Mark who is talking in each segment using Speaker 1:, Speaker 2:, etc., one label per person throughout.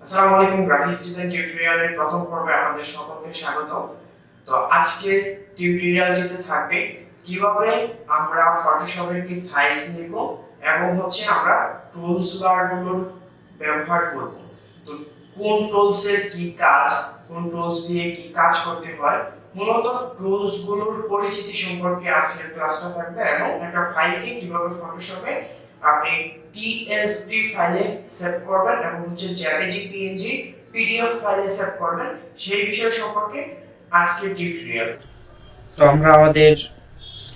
Speaker 1: আসসালামু আলাইকুম, graphics design টিউটোরিয়ালের প্রথম পর্বে আপনাদের সকলকে স্বাগত। তো আজকের টিউটোরিয়ালটিতে থাকবে কিভাবে আমরা ফটোশপের কি সাইজ নেব এবং আমরা টুলস বারগুলোর ব্যবহার করব। তো কোন টুলসের কি কাজ, কোন টুলস দিয়ে কি কাজ করতে হয়, মূলত টুলস গুলোর পরিচিতি সম্পর্কে আজকের ক্লাসটা থাকবে এবং একটা ফাইলকে কিভাবে ফটোশপে আপনি টিএসডি ফাইলে সেভ করবেন এবং জেপিজি, পিএনজি, পিডিএফ ফাইলে সেভ করবেন সেই বিষয় সম্পর্কে আজকের টিউটোরিয়াল।
Speaker 2: তো আমরা আমাদের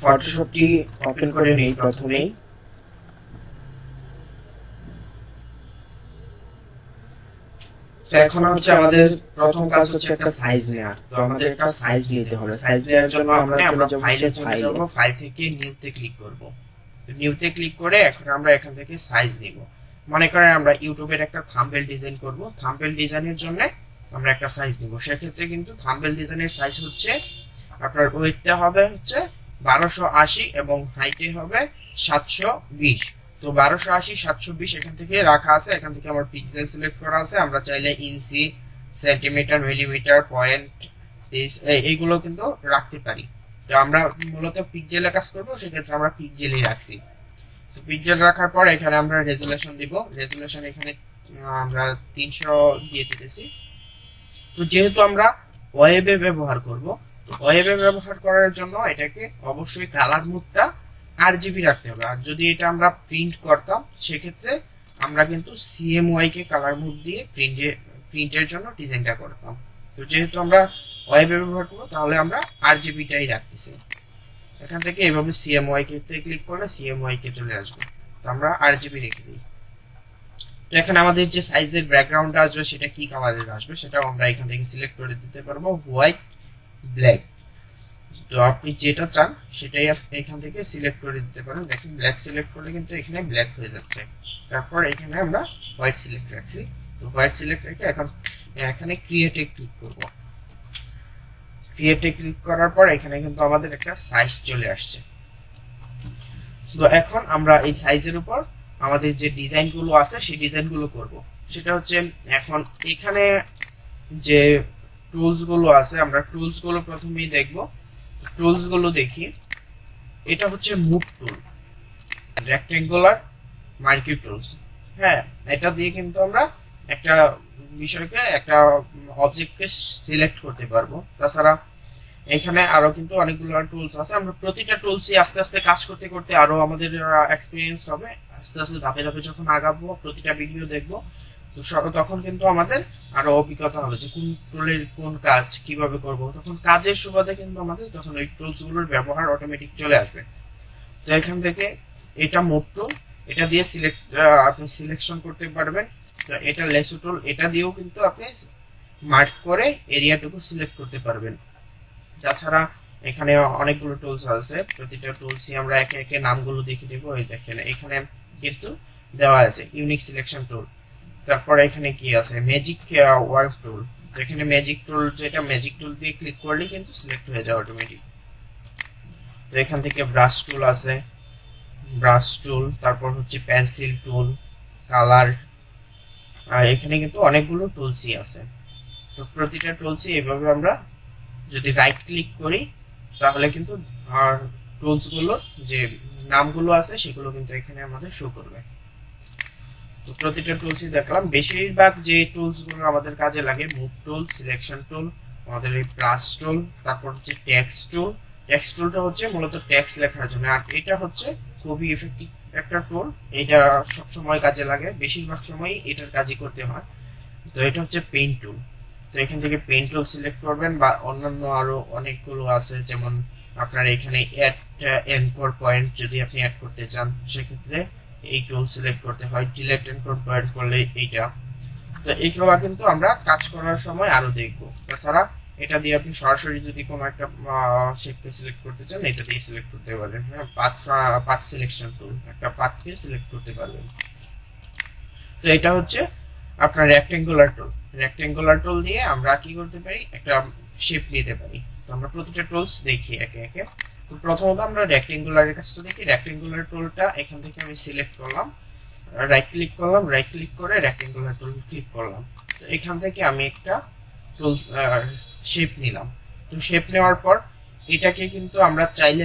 Speaker 2: ফটোশপটি ওপেন করে নেই প্রথমেই। তো এখন আমাদের প্রথম কাজ হচ্ছে একটা সাইজ নেওয়া। তো আমাদের একটা সাইজ নিতে হবে। সাইজ নেওয়ার জন্য আমরা ফাইলে চলে যাব, ফাইল থেকে নিউতে ক্লিক করব। তো নিউতে ক্লিক করে এখন আমরা এখান থেকে সাইজ নিব। মনে করেন আমরা ইউটিউবের একটা থাম্বনেল ডিজাইন করব। থাম্বনেল ডিজাইনের জন্য আমরা একটা সাইজ নিব। সেক্ষেত্রে কিন্তু থাম্বনেল ডিজাইনের সাইজ হচ্ছে আপনার ওয়েটটা হবে 1280 এবং হাইটে হবে 720। তো 1280 720 এখান থেকে রাখা আছে। এখান থেকে আমার পিক্সেল সিলেক্ট করা আছে। আমরা চাইলে ইঞ্চি, সেন্টিমিটার, মিলিমিটার, পয়েন্ট এইগুলো কিন্তু রাখতে পারি। তো আমরা মূলত পিক্সেলে কাজ করব, সেক্ষেত্রে আমরা পিক্সেলই রাখছি। তো পিক্সেল রাখার পর এখানে আমরা রেজুলেশন দিব। রেজুলেশন এখানে আমরা 300 দিয়ে দিতেছি। তো যেহেতু আমরা ওয়েবে ব্যবহার করব, তো ওয়েবে ব্যবহার করার জন্য এটাকে অবশ্যই কালার মোডটা আরজিবি রাখতে হবে। আর যদি এটা আমরা প্রিন্ট করতাম সেক্ষেত্রে আমরা কিন্তু সিএমওয়াই কে কালার মোড দিয়ে প্রিন্টের জন্য ডিজাইনটা করতাম। তো যেহেতু আমরা ওয়েবে ব্যবহার করব তাহলে আমরা আরজিবিটাই রাখতেছি। এখান থেকে এভাবে সিএমওয়াই কে ক্লিক করলে সিএমওয়াই কে চলে আসবে। তো আমরা আরজিবি রেখে দিই। তো এখানে আমাদের যে সাইজের ব্যাকগ্রাউন্ডটা আসবে সেটা কি কালারের আসবে সেটাও আমরা এখান থেকে সিলেক্ট করে দিতে পারবো, হোয়াইট, ব্ল্যাক। তো আপনি যেটা চান সেটাই এখান থেকে সিলেক্ট করে দিতে পারেন। দেখেন ব্ল্যাক সিলেক্ট করলে কিন্তু এখানে ব্ল্যাক হয়ে যাচ্ছে। তারপর এখানে আমরা হোয়াইট সিলেক্ট রাখছি। তো হোয়াইট সিলেক্ট রেখে এখন এখানে ক্রিয়েটে ক্লিক করব। ক্রিয়েটে ক্লিক করার পর এখানে কিন্তু আমাদের একটা সাইজ চলে আসছে। তো এখন আমরা এই সাইজের উপর আমাদের যে ডিজাইনগুলো আছে সেই ডিজাইনগুলো করব। সেটা হচ্ছে এখন এখানে যে টুলসগুলো আছে আমরা টুলসগুলো প্রথমেই দেখব। টুলসগুলো দেখি, এটা হচ্ছে move tool, rectangular marquee tools. হ্যাঁ, এটা দিয়ে কিন্তু আমরা একটা বিষয়কে, একটা অবজেক্টকে সিলেক্ট করতে পারবো। তাছাড়া এখানে আরো কিন্তু অনেকগুলো টুলস আছে। আমরা প্রতিটা টুলসই আস্তে আস্তে কাজ করতে করতে আরো আমাদের এক্সপিরিয়েন্স হবে। আস্তে আস্তে ধাপে ধাপে যখন আগাবো, প্রতিটা ভিডিও দেখবো, তো তখন কিন্তু আমাদের আরো অভিজ্ঞতা হবে যে কোন টুলের কোন কাজ কিভাবে করব। তখন কাজের সুবাদে কিন্তু আমাদের তখন ওই টুলস গুলোর ব্যবহার অটোমেটিক চলে আসবে। তো এখান থেকে এটা মুভ টুল, এটা দিয়ে আপনি সিলেকশন করতে পারবেন। তো এটা লেসো টুল, এটা দিয়েও কিন্তু আপনি মার্ক করে এরিয়াটুকু সিলেক্ট করতে পারবেন। তাছাড়া এখানে অনেকগুলো টুলস আছে, প্রতিটা টুলসই আমরা একে একে নামগুলো দেখে দেব। এই দেখেন এখানে কিন্তু দেওয়া আছে ইউনিক সিলেকশন টুল। তারপর এখানে কি আছে, ম্যাজিক ওয়ার্ক টুল। তো এখানে ম্যাজিক টুল, যেটা ম্যাজিক টুল দিয়ে ক্লিক করলে কিন্তু সিলেক্ট হয়ে যায় অটোমেটিক। তো এখান থেকে ব্রাশ টুল আছে, ব্রাশ টুল। তারপর হচ্ছে পেন্সিল টুল, কালার। আর এখানে কিন্তু অনেকগুলো টুলসই আছে। তো প্রতিটা টুলসই এভাবে আমরা যদি রাইট ক্লিক করি তাহলে কিন্তু আর টুলসগুলোর যে নামগুলো আছে সেগুলো কিন্তু এখানে আমাদের শো করবে। তো প্রতিটা টুলসই দেখলাম। বেশিরভাগ যে টুলসগুলো আমাদের কাজে লাগে, মুভ টুল, সিলেকশন টুল, আমাদের এই ব্রাশ টুল, তারপর হচ্ছে টেক্সট টুল। টেক্সট টুলটা হচ্ছে মূলত টেক্সট লেখার জন্য। আর এটা হচ্ছে খুবই এফেক্টিভ একটা টুল, এটা সব সময় কাজে লাগে, বেশিরভাগ সময়ই এটার কাজই করতে হয়। তো এটা হচ্ছে পেইন্ট টুল। তো এখান থেকে পেইন্ট টুল সিলেক্ট করবেন, বা অন্যান্য আরো অনেকগুলো আছে, যেমন আপনার এখানে অ্যাড এনকোর পয়েন্ট যদি আপনি অ্যাড করতে চান সেক্ষেত্রে এই টুল সিলেক্ট করতে হয়। ডিলেট এনকোর পয়েন্ট করলে এইটা। তো এইগুলো কিন্তু আমরা কাজ করার সময় আরো দেখবো। তাছাড়া এটা দিয়ে আপনি সরাসরি যদি কোনো একটা শেপকে সিলেক্ট করতে চান এটা দিয়ে সিলেক্ট করতে পারবেন। হ্যাঁ, পার্ট সিলেকশন টুল, একটা পার্টকে সিলেক্ট করতে পারবেন। তো এটা হচ্ছে আপনার রেক্টেঙ্গুলার টুল। রেক্টেঙ্গুলার টুল দিয়ে আমরা কি করতে পারি, একটা শেপ নিতে পারি। তো আমরা প্রতিটা টুলস দেখি একে একে। তো প্রথমত আমরা রেক্টেঙ্গুলারের কাজটা দেখি। রেক্টেঙ্গুলার টুলটা এখান থেকে আমি সিলেক্ট করলাম, রাইট ক্লিক করলাম, রাইট ক্লিক করে রেক্টেঙ্গুলার টুল ক্লিক করলাম। তো এখান থেকে আমি একটা শেপ নিলাম। তো শেপ নেওয়ার পর এটাকে কিন্তু আমরা চাইলে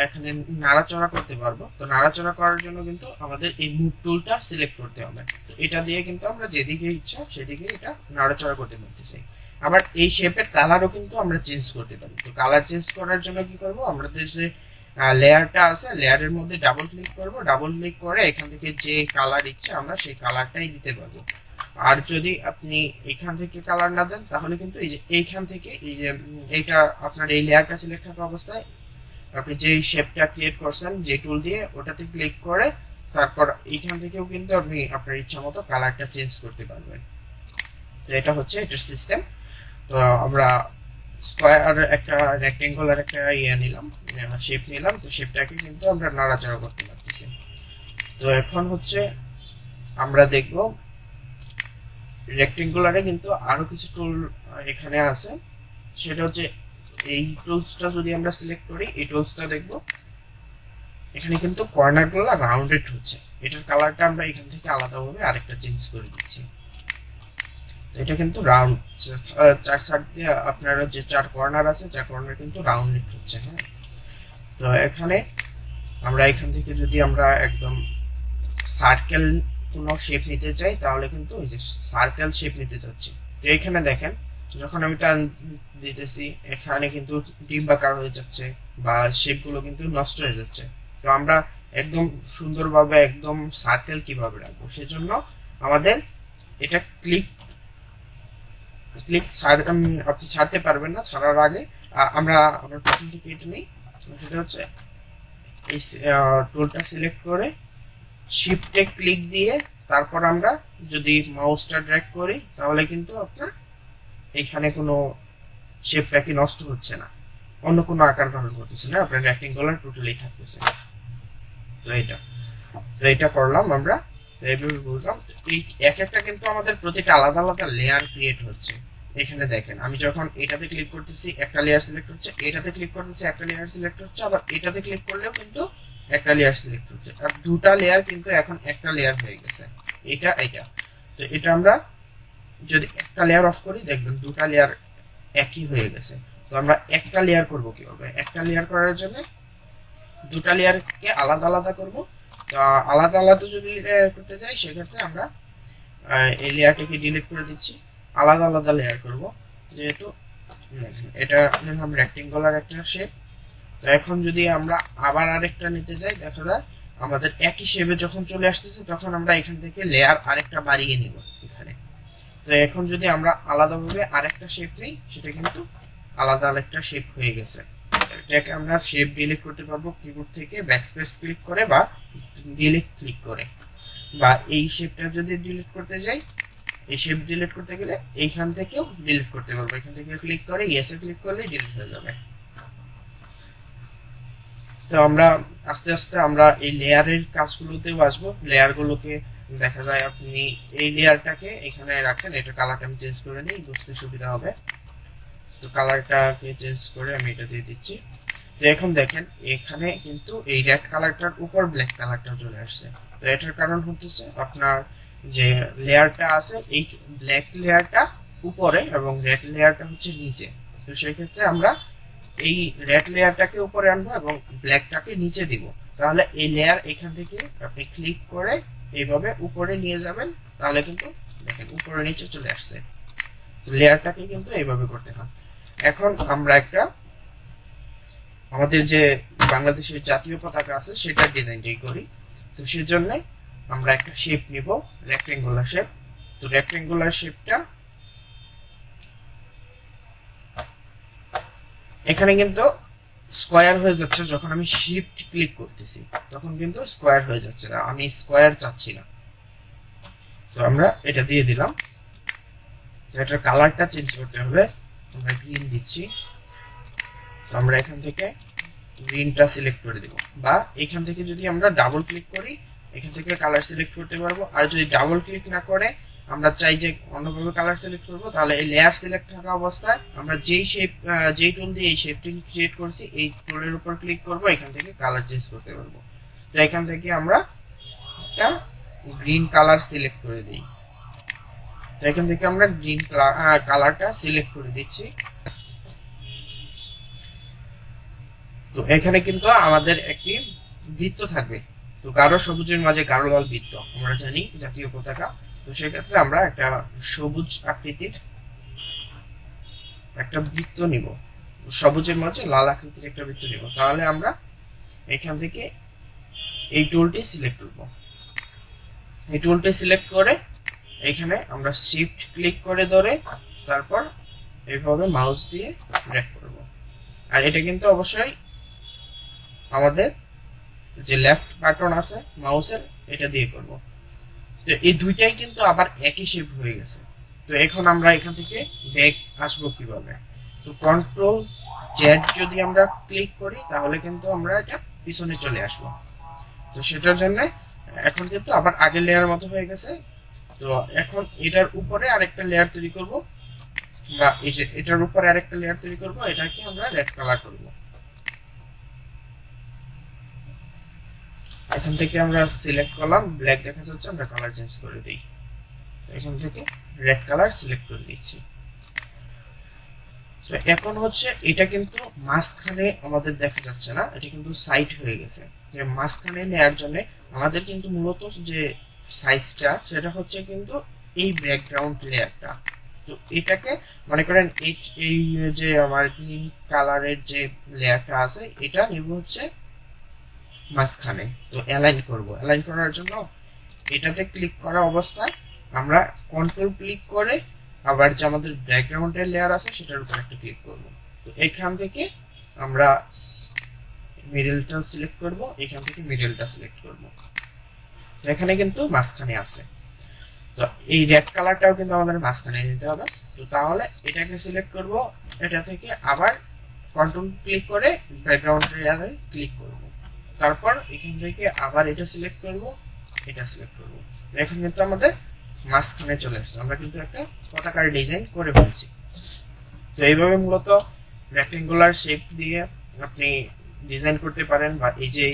Speaker 2: এখানে নাড়াচড়া করতে পারবো। তো নাড়াচড়া করার জন্য কিন্তু আমাদের এই মুভ টুলটা সিলেক্ট করতে হবে। তো এটা দিয়ে কিন্তু আমরা যেদিকে ইচ্ছা সেদিকে এটা নাড়াচড়া করতে পারতেছি। আবার এই শেপের কালারও কিন্তু আমরা চেঞ্জ করতে পারি। তো কালার চেঞ্জ করার জন্য কি করব, আমাদের যে লেয়ারটা আছে লেয়ারের মধ্যে ডাবল ক্লিক করব। ডাবল ক্লিক করে এখান থেকে যে কালার ইচ্ছে আমরা সেই কালারটাই দিতে পারবো। আর যদি আপনি এখান থেকে কালার না দেন তাহলে কিন্তু এই যে এইখান থেকে এই যে এইটা আপনার এই লেয়ারটা সিলেক্ট থাকা অবস্থায় আপনি যে শেপটা ক্রিয়েট করছেন যে টুল দিয়ে ওটাতে ক্লিক করে তারপর এইখান থেকেও কিন্তু আপনি আপনার ইচ্ছা মতো কালারটা চেঞ্জ করতে পারবেন। তো এটা হচ্ছে এটার সিস্টেম। তো আমরা স্কয়ার একটা রেক্টেঙ্গুলার একটা নিলাম, শেপ নিলাম। তো শেপটাকে কিন্তু আমরা নাড়াচাড়া করতে পারতেছি। তো এখন হচ্ছে আমরা দেখব রেক্টেঙ্গুলারে কিন্তু আরো কিছু টুল এখানে আছে। সেটা হচ্ছে এই টুলসটা যদি আমরা সিলেক্ট করি, এই টুলসটা দেখব এখানে কিন্তু কর্নারগুলো রাউন্ডেড হচ্ছে। এটার কালারটা আমরা এখান থেকে আলাদাভাবে আরেকটা চেঞ্জ করে দিচ্ছি। এটা কিন্তু রাউন্ড, চার সাইড দিয়ে আপনার যে চার কর্নার আছে চার কর্নার কিন্তু রাউন্ডেড হচ্ছে। হ্যাঁ, তো এখানে আমরা এখান থেকে যদি আমরা একদম সার্কেল কোনো শেপ নিতে চাই তাহলে কিন্তু এই যে সার্কেল শেপ নিতে চাচ্ছি। তো এখানে দেখেন যখন আমি টান দিতেছি এখানে কিন্তু ডিম্বাকার হয়ে যাচ্ছে বা শেপগুলো কিন্তু নষ্ট হয়ে যাচ্ছে। তো আমরা একদম সুন্দরভাবে একদম সার্কেল কিভাবে রাখবো, সেজন্য আমাদের এটা ক্লিক আপনি ছাড়তে পারবেন না। ছাড়ার আগে আমরা প্রথম থেকে এটা নিই। সেটা হচ্ছে এই টুলটা সিলেক্ট করে শিফটে ক্লিক দিয়ে তারপর আমরা যদি মাউসটা ড্র্যাগ করি তাহলে কিন্তু আপনার এখানে কোনো শেপটা কি নষ্ট হচ্ছে না, অন্য কোনো আকার ধারণ করতেছে না, আপনার রেক্টেঙ্গুলার টোটালি থাকতেছে। তো এটা করলাম আমরা, এইভাবে বুঝলাম। এই এক একটা কিন্তু আমাদের প্রতিটা আলাদা আলাদা লেয়ার ক্রিয়েট হচ্ছে। এখানে দেখেন আমি যখন এটাতে ক্লিক করতেছি একটা লেয়ার সিলেক্ট হচ্ছে, এটাতে ক্লিক করতেছি একটা লেয়ার সিলেক্ট হচ্ছে, আবার এটাতে ক্লিক করলেও কিন্তু একটা লেয়ার সিলেক্ট হচ্ছে। আর দুটা লেয়ার কিন্তু এখন একটা লেয়ার হয়ে গেছে, এটা। তো এটা আমরা যদি একটা লেয়ার অফ করি দেখবেন দুটা লেয়ার একই হয়ে গেছে। তো আমরা একটা লেয়ার করব কিভাবে, একটা লেয়ার করার জন্য দুটা লেয়ারকে আলাদা আলাদা করব। তো আলাদা আলাদা যদি লেয়ার করতে যাই সেক্ষেত্রে আমরা এই লেয়ারটাকে ডিলিট করে দিচ্ছি, আলাদা আলাদা লেয়ার করব। যেহেতু এটা নিলাম রেক্টেঙ্গুলার একটা শেপ। তো এখন যদি আমরা আবার আরেকটা নিতে যাই দেখা যায় আমাদের একই শেপে যখন চলে আসতেছে তখন আমরা এখান থেকে লেয়ার আরেকটা বাড়িয়ে নিব এখানে। তো এখন যদি আমরা আলাদাভাবে আরেকটা শেপ নিই সেটা কিন্তু আলাদা আরেকটা শেপ হয়ে গেছে। এটাকে আমরা শেপ ডিলিট করতে পারবো কিবোর্ড থেকে ব্যাকস্পেস ক্লিক করে বা ডিলিট ক্লিক করে, বা এই শেপটা যদি ডিলিট করতে যাই এই শেপ ডিলিট করতে গেলে এইখান থেকেও ডিলিট করতে পারবো। এখান থেকে ক্লিক করে ইয়েসে ক্লিক করলে ডিলিট হয়ে যাবে। তো আমরা আস্তে আস্তে আমরা এই লেয়ারের কাজগুলোতেও আসবো। লেয়ারগুলোকে দেখা যায় আপনি এই লেয়ারটাকে এখানে রাখছেন, এটার কালারটা আমি চেঞ্জ করে নিই বুঝতে সুবিধা হবে। তো কালারটাকে চেঞ্জ করে আমি এটা দিয়ে দিচ্ছি। তো এখন দেখেন এখানে কিন্তু এই রেড কালারটার উপর ব্ল্যাক কালারটা চলে আসছে। তো এটার কারণ হচ্ছে আপনার যে লেয়ারটা আছে এই ব্ল্যাক লেয়ারটা উপরে এবং রেড লেয়ারটা হচ্ছে নিচে। তো সেই ক্ষেত্রে আমরা এই রেড লেয়ারটাকে উপরে আনবো এবং ব্ল্যাকটাকে নিচে দিব। তাহলে এই লেয়ার এখান থেকে আপনি ক্লিক করে এইভাবে উপরে নিয়ে যাবেন, তাহলে কিন্তু দেখেন উপরে নিচে চলে আসছে। তো লেয়ারটাকে কিন্তু এইভাবে করতে হয়। এখন আমরা একটা আমাদের যে বাংলাদেশের জাতীয় পতাকা আছে সেটার ডিজাইনটাই করি। তো সেজন্য আমরা একটা শেপ নিব, রেক্টেঙ্গুলার শেপ। তো রেক্টেঙ্গুলার শেপটা এখানে কিন্তু স্কয়ার হয়ে যাচ্ছে, যখন আমি শিফট ক্লিক করতেছি তখন কিন্তু স্কয়ার হয়ে যাচ্ছে না, আমি স্কয়ার চাচ্ছি না। তো আমরা এটা দিয়ে দিলাম। এটার কালারটা চেঞ্জ করতে হবে, আমরা গ্রিন দিচ্ছি। তো আমরা এখান থেকে গ্রিনটা সিলেক্ট করে দেব, বা এখান থেকে যদি আমরা ডাবল ক্লিক করি এখান থেকে কালার সিলেক্ট করতে পারবো। আর যদি ডাবল ক্লিক না করে আমরা চাই যে অন্যভাবে কালার সিলেক্ট করব, তাহলে এই লেয়ার সিলেক্ট থাকা অবস্থায় আমরা যেই টুল দিয়ে এই শেপটি ক্রিয়েট করছি এই টুলের উপর ক্লিক করব, এখান থেকে কালার চেঞ্জ করতে পারবো। তো এখান থেকে আমরা একটা গ্রিন কালার সিলেক্ট করে দিই। তো এখান থেকে আমরা গ্রিন কালারটা সিলেক্ট করে দিচ্ছি। তো এখানে কিন্তু আমাদের একটি বৃত্ত থাকবে। তো গাঢ় সবুজের মাঝে গাঢ় লাল বৃত্ত আমরা জানি জাতীয় পতাকা। তো সেক্ষেত্রে আমরা একটা সবুজ আকৃতির একটা বৃত্ত নিব, সবুজের মাঝে লাল আকৃতির একটা বৃত্ত নিব। তাহলে আমরা এখান থেকে এই টুলটি সিলেক্ট করব। এই টুলটি সিলেক্ট করে এখানে আমরা শিফট ক্লিক করে ধরে তারপর এইভাবে মাউস দিয়ে ড্র্যাগ করব। আর এটা কিন্তু অবশ্যই আমাদের যে লেফট বাটন আছে মাউসের এটা দিয়ে করব। তো এই দুইটাই কিন্তু আবার একই শেপ হয়ে গেছে। তো এখন আমরা এখান থেকে ব্যাক আসবো কিভাবে? তো কন্ট্রোল জেড যদি আমরা ক্লিক করি তাহলে কিন্তু আমরা এটা পিছনে চলে আসবো। তো সেটার জন্য এখন কিন্তু আবার আগের লেয়ার মতো হয়ে গেছে। তো এখন এটার উপরে আরেকটা লেয়ার তৈরি করব, বা এই যে এটার উপরে আরেকটা লেয়ার তৈরি করব, এটাকে আমরা রেড কালার করব। এখান থেকে আমরা সিলেক্ট করলাম, ব্ল্যাক দেখা যাচ্ছে, আমরা কালার চেঞ্জ করে দিই। এখান থেকে রেড কালার সিলেক্ট করে দিচ্ছি। তো এখন হচ্ছে এটা কিন্তু মাঝখানে আমাদের দেখা যাচ্ছে না, এটা কিন্তু সাইড হয়ে গেছে। যে মাঝখানে নেয়ার জন্য আমাদের কিন্তু মূলত যে সাইজটা সেটা হচ্ছে কিন্তু এই ব্যাকগ্রাউন্ড লেয়ারটা। তো এটাকে মনে করেন এই যে আমার গ্রিন কালারের যে লেয়ারটা আছে এটা নিব হচ্ছে মাঝখানে। তো অ্যালাইন করব, অ্যালাইন করার জন্য এটাতে ক্লিক করা অবস্থায় আমরা কন্ট্রোল ক্লিক করে আবার যে আমাদের ব্যাকগ্রাউন্ডের লেয়ার আছে সেটার উপর একটা ক্লিক করব। তো এখান থেকে আমরা মিডলটা সিলেক্ট করব, এখান থেকে মিডলটা সিলেক্ট করব। তো এখানে কিন্তু মাঝখানে আছে। তো এই রেড কালারটাও কিন্তু আমাদের মাঝখানে নিতে হবে। তো তাহলে এটাকে সিলেক্ট করব, এটা থেকে আবার কন্ট্রোল ক্লিক করে ব্যাকগ্রাউন্ডের লেয়ারে ক্লিক করব। তারপর এখান থেকে আবার এটা সিলেক্ট করব, এটা সিলেক্ট করব। এখন কিন্তু আমাদের মাঝখানে চলে আসছে, আমরা কিন্তু একটা পতাকার ডিজাইন করে ফেলছি। তো এইভাবে মূলত রেক্টেঙ্গুলার শেপ দিয়ে আপনি ডিজাইন করতে পারেন, বা এই যে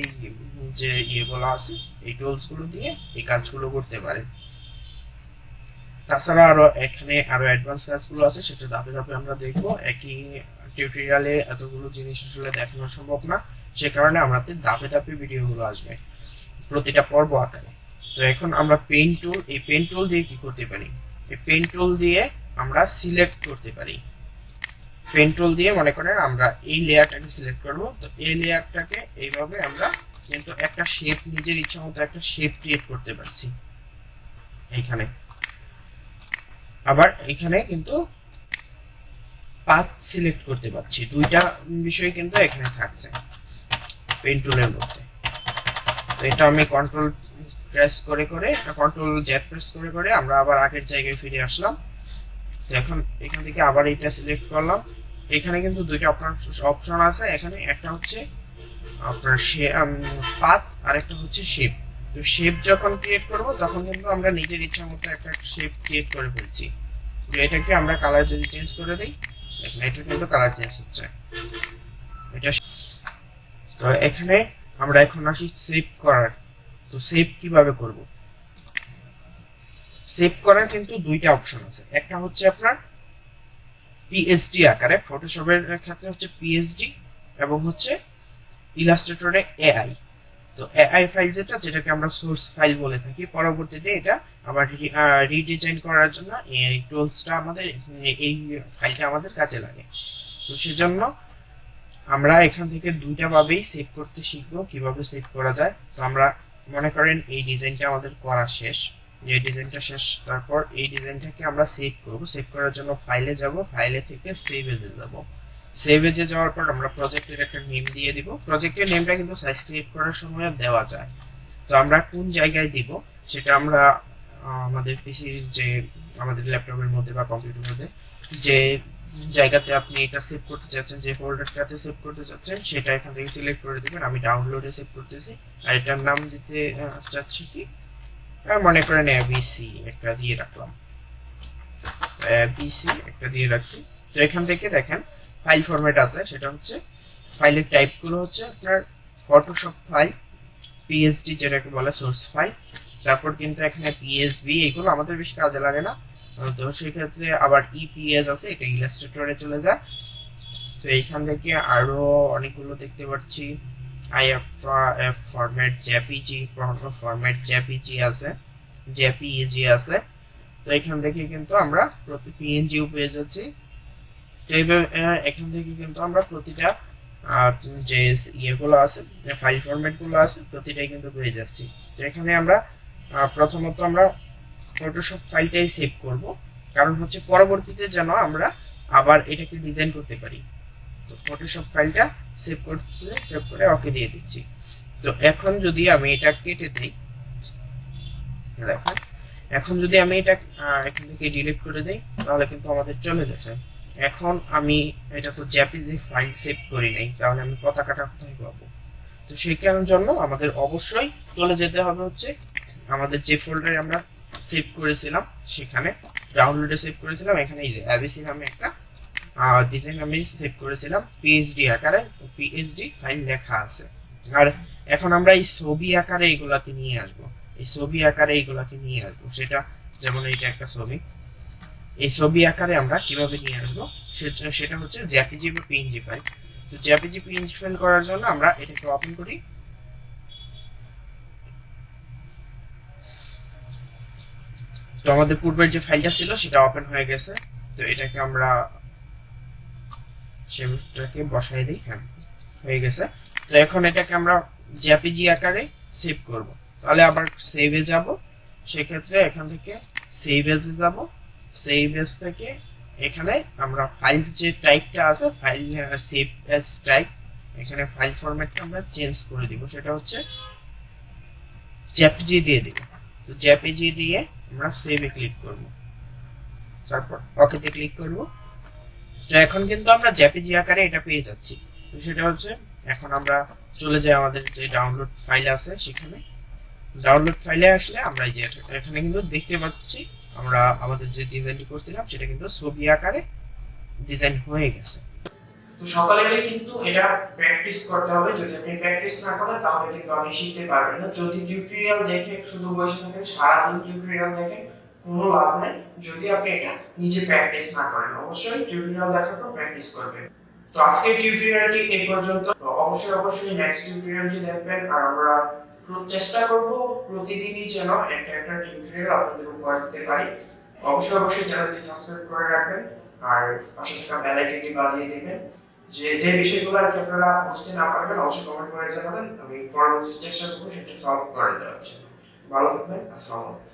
Speaker 2: ইয়েগুলো আছে এই টুলস গুলো দিয়ে এই কাজগুলো করতে পারেন। তাছাড়া এখানে আরো অ্যাডভান্স কাজগুলো আছে, সেটা ধাপে ধাপে আমরা দেখবো। একই টিউটোরিয়ালে এতগুলো জিনিস আসলে দেখানো সম্ভব না, সে কারণে আমাদের ধাপে ধাপে ভিডিওগুলো আসবে প্রতিটা পর্ব আকারে। তো এখন আমরা পেন টুল, এই পেন টুল দিয়ে কি করতে পারি? এই পেন টুল দিয়ে আমরা সিলেক্ট করতে পারি। পেন টুল দিয়ে মনে করেন আমরা এই লেয়ারটাকে সিলেক্ট করব। তো এই লেয়ারটাকে এইভাবে আমরা কিন্তু একটা শেপ, নিজের ইচ্ছা মতো একটা শেপ ক্রিয়েট করতে পারছি এইখানে। আবার এখানে কিন্তু পাথ সিলেক্ট করতে পারছি। দুইটা বিষয় কিন্তু এখানে থাকছে পেন টুলের মধ্যে। তো এটা আমি কন্ট্রোল প্রেস করে কন্ট্রোল জেড প্রেস করে আমরা আবার আগের জায়গায় ফিরে আসলাম। তো এখন এখান থেকে আবার এটা সিলেক্ট করলাম। এখানে কিন্তু দুইটা অপশন আছে, এখানে একটা হচ্ছে আপনার পাথ আর একটা হচ্ছে শেপ। তো শেপ যখন ক্রিয়েট করব তখন কিন্তু আমরা নিজের ইচ্ছা মতো একটা শেপ ক্রিয়েট করে ফেলছি। এটাকে আমরা কালার যদি চেঞ্জ করে দিই, দেখেন এটা কিন্তু কালার চেঞ্জ হচ্ছে এটা। তো এখানে আমরা এখন আসি সেভ করার। তো সেভ কিভাবে করব? সেভ করার কিন্তু দুইটা অপশন আছে। একটা হচ্ছে আপনার পিএসডি আকারে, ফটোশপের ক্ষেত্রে হচ্ছে পিএসডি, এবং হচ্ছে ইলাস্ট্রেটরে এআই। তো এআই ফাইল যেটাকে আমরা সোর্স ফাইল বলে থাকি, পরবর্তীতে এটা আবার রিডিজাইন করার জন্য এই টুলসটা আমাদের, এই ফাইলটা আমাদের কাজে লাগে। তো সেজন্য আমরা এখান থেকে দুইটা ভাবেই সেভ করতে শিখবো, কিভাবে সেভ করা যায়। তো আমরা মনে করেন এই ডিজাইনটা আমাদের করা শেষ, যে ডিজাইনটা শেষ, তারপর এই ডিজাইনটাকে আমরা সেভ করব। সেভ করার জন্য ফাইলে যাব, ফাইলে থেকে সেভ এজে যাব। সেভ এজে যাওয়ার পর আমরা প্রজেক্টের একটা নেম দিয়ে দিব। প্রজেক্টের নেমটা কিন্তু সাইজ ক্রিয়েট করার সময় দেওয়া যায়। তো আমরা কোন জায়গায় দিব সেটা আমরা আমাদের পিসির যে আমাদের ল্যাপটপের মধ্যে বা কম্পিউটারের মধ্যে যে জায়গাতে আপনি এটা সেভ করতে চাচ্ছেন, যে ফোল্ডারটাতে সেভ করতে চাচ্ছেন, সেটা এখান থেকে সিলেক্ট করে দিবেন। আমি ডাউনলোডে সেভ করতেছি, আর এটার নাম দিতে চাচ্ছি কি, মনে করেন এবিসি একটা দিয়ে রাখলাম, এবিসি একটা দিয়ে রাখছি। তো এখান থেকে দেখেন ফাইল ফরম্যাট আছে, সেটা হচ্ছে ফাইলের টাইপগুলো হচ্ছে আপনার ফটোশপ ফাইল, পিএসডি যেটাকে বলে সোর্স ফাইল, তারপর কিন্তু এখানে পিএসবি, এইগুলো আমাদের বেশি কাজে লাগে না। তো সেক্ষেত্রে আবার ইপিএস আছে, এটা ইলাস্ট্রেটরে চলে যায়। তো এইখান থেকে আরো অনেকগুলো দেখতে পাচ্ছি, if format JPG, format JPG আছে, জেপিইজি আছে। তো এখান থেকে কিন্তু আমরা প্রতি পিএনজিও পেয়ে যাচ্ছি। তো এইভাবে এখান থেকে কিন্তু আমরা প্রতিটা যে ইয়েগুলো আছে, ফাইল ফরম্যাটগুলো আছে, প্রতিটাই কিন্তু পেয়ে যাচ্ছি। তো এখানে আমরা প্রথমত আমরা ফটোশপ ফাইলটাই সেভ করব, কারণ হচ্ছে পরবর্তীতে যেন আমরা আবার এটাকে ডিজাইন করতে পারি। তো ফটোশপ ফাইলটা সেভ করছে, সেভ করে ওকে দিয়ে দিচ্ছি। তো এখন যদি আমি এটা কেটে দিই, দেখেন এখন যদি আমি এটা এখান থেকে ডিলিট করে দিই, তাহলে কিন্তু আমাদের চলে গেছে। এখন আমি এটা তো জেপিজি ফাইল সেভ করি নাই, তাহলে আমি পতাকাটা কোথায় পাবো? তো সেই কারণের জন্য আমাদের অবশ্যই চলে যেতে হবে হচ্ছে আমাদের যে ফোল্ডারে আমরা সেভ করেছিলাম, সেখানে ডাউনলোডে সেভ করেছিলাম, এখানে এই যে এবিসি নামে একটা ডিজাইন আমি সেভ করেছিলাম পিএইচডি আকারে, পিএইচডি ফাইল লেখা আছে। আর এখন আমরা এই ছবি আকারে এগুলাকে নিয়ে আসবো, এই ছবি আকারে এগুলাকে নিয়ে আসবো। সেটা যেমন এইটা একটা ছবি, এই ছবি আকারে আমরা কিভাবে নিয়ে আসবো সেটা হচ্ছে জেপিজি বা পিএনজি ফাইল। তো জেপিজি পিএনজি ফাইল করার জন্য আমরা এটাকে ওপেন করি। তো আমাদের পূর্বের যে ফাইলটা ছিল সেটা ওপেন হয়ে গেছে। তো এটাকে আমরা সেটাকে বসাই দিই, হ্যাঁ হয়ে গেছে। তো এখন এটাকে আমরা জেপিজি আকারে সেভ করব। তাহলে আবার সেভে যাব, সেক্ষেত্রে এখান থেকে সেভ এজে যাব, সেভ এজ থেকে এখানে আমরা ফাইল যে টাইপটা আছে, ফাইল সেভ এজ টাইপ, এখানে ফাইল ফরম্যাটটা আমরা চেঞ্জ করে দিব, সেটা হচ্ছে জেপিজি দিয়ে দিব। তো জেপিজি দিয়ে আমরা সেভে ক্লিক করব, তারপর ওকেতে ক্লিক করব। তো এখন কিন্তু আমরা জেপিজি আকারে এটা পেয়ে যাচ্ছি। তো সেটা হচ্ছে এখন আমরা চলে যাই আমাদের যে ডাউনলোড ফাইল আছে সেখানে। ডাউনলোড ফাইলে আসলে আমরা এই যে এখানে কিন্তু দেখতে পাচ্ছি আমরা আমাদের যে ডিজাইনটি করছিলাম সেটা কিন্তু ছবি আকারে ডিজাইন হয়ে গেছে।
Speaker 1: তো সকালে কিন্তু এটা প্র্যাকটিস করতে হবে। যদি আপনি প্র্যাকটিস না করেন তাহলে কিন্তু আপনি শিখতে পারবেন না। যদি টিউটোরিয়াল দেখে শুধু বসে থাকেন, সারাদিন টিউটোরিয়াল দেখেন, কোনো লাভ নেই যদি আপনি এটা নিজে প্র্যাকটিস না করেন। অবশ্যই টিউটোরিয়াল দেখার পর প্র্যাকটিস করবেন। তো আজকের টিউটোরিয়ালটি এই পর্যন্ত। অবশ্যই নেক্সট টিউটোরিয়ালটি দেখবেন। আর আমরা চেষ্টা করব প্রতিদিনই যেন একটা টিউটোরিয়াল আপনাদের উপহার দিতে পারি। অবশ্যই চ্যানেলটি সাবস্ক্রাইব করে রাখবেন আর পাশে থাকা বেল আইকনটি বাজিয়ে দিবেন। যে বিষয়গুলো আর কি আপনারা বুঝতে না পারবেন অবশ্যই কমেন্ট করে জানাবেন, আমি পরবর্তী চেষ্টা করবো সেটা সলভ করে দেওয়ার জন্য। ভালো থাকবেন, আসসালামু আলাইকুম।